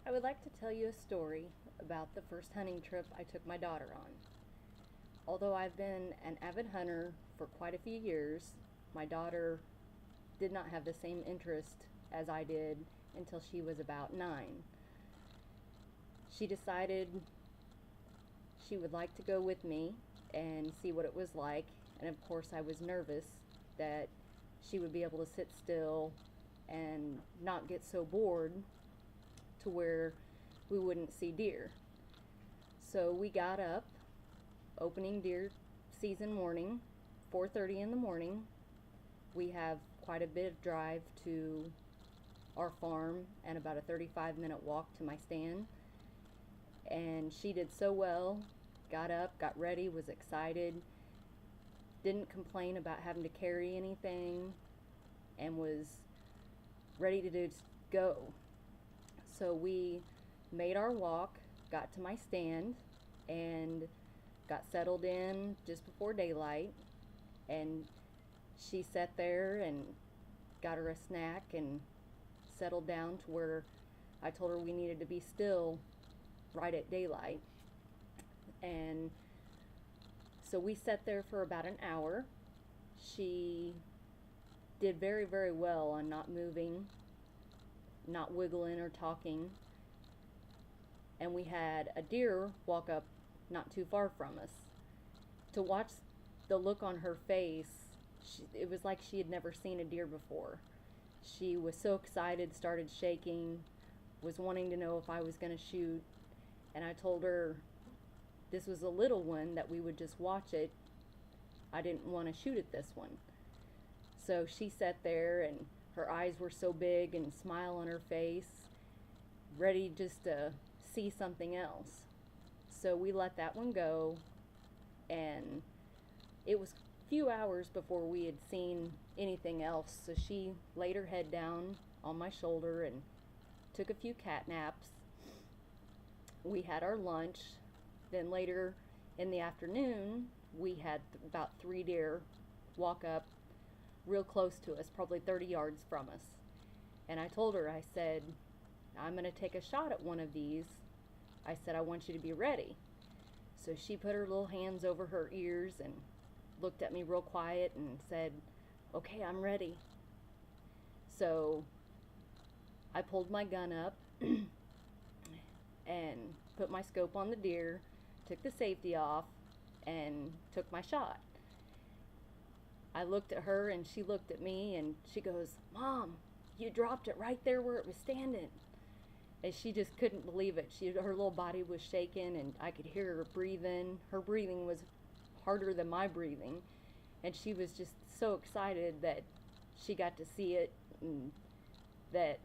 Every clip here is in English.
I would like to tell you a story about the first hunting trip I took my daughter on. Although I've been an avid hunter for quite a few years, my daughter did not have the same interest as I did until she was about 9. She decided she would like to go with me and see what it was like, and of course, I was nervous that she would be able to sit still and not get so bored to where we wouldn't see deer. So we got up, opening deer season morning, 4:30 in the morning. We have quite a bit of drive to our farm and about a 35-minute walk to my stand. And she did so well, got up, got ready, was excited, didn't complain about having to carry anything, and was ready to just go. So we made our walk, got to my stand, and got settled in just before daylight. And she sat there and got her a snack and settled down to where I told her we needed to be still right at daylight. And so we sat there for about an hour. She did very, very well on not moving, not wiggling or talking. And we had a deer walk up not too far from us. To watch the look on her face, it was like she had never seen a deer before. She was so excited, started shaking, was wanting to know if I was going to shoot. And I told her this was a little one, that we would just watch it. I didn't want to shoot at this one. So she sat there and her eyes were so big and smile on her face, ready just to see something else. So we let that one go, and it was a few hours before we had seen anything else. So she laid her head down on my shoulder and took a few cat naps. We had our lunch. Then later in the afternoon, we had about 3 deer walk up real close to us, probably 30 yards from us. And I told her, I said, I'm going to take a shot at one of these. I said, I want you to be ready. So she put her little hands over her ears and looked at me real quiet and said, okay, I'm ready. So I pulled my gun up and put my scope on the deer, took the safety off, and took my shot. I looked at her and she looked at me and she goes, Mom, you dropped it right there where it was standing. And she just couldn't believe it. Her little body was shaking and I could hear her breathing. Her breathing was harder than my breathing. And she was just so excited that she got to see it and that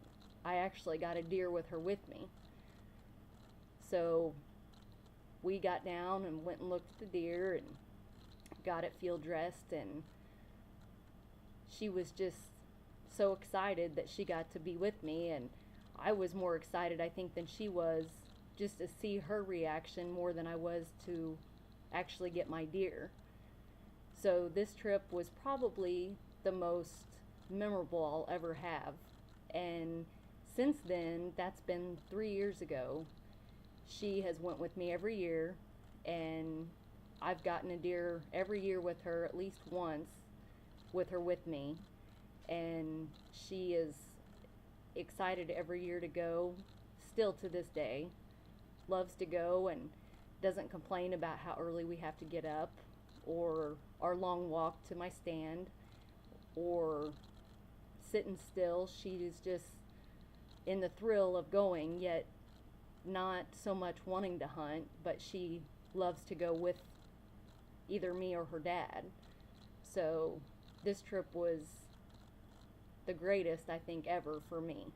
I actually got a deer with her with me. So we got down and went and looked at the deer and got it field dressed, and she was just so excited that she got to be with me, and I was more excited, I think, than she was, just to see her reaction more than I was to actually get my deer. So this trip was probably the most memorable I'll ever have. And since then, that's been 3 years ago, she has went with me every year, and I've gotten a deer every year with her, at least once with her with me. And she is excited every year to go, still to this day. Loves to go and doesn't complain about how early we have to get up, or our long walk to my stand, or sitting still. She is just in the thrill of going, yet not so much wanting to hunt, but she loves to go with either me or her dad. So this trip was the greatest, I think, ever for me.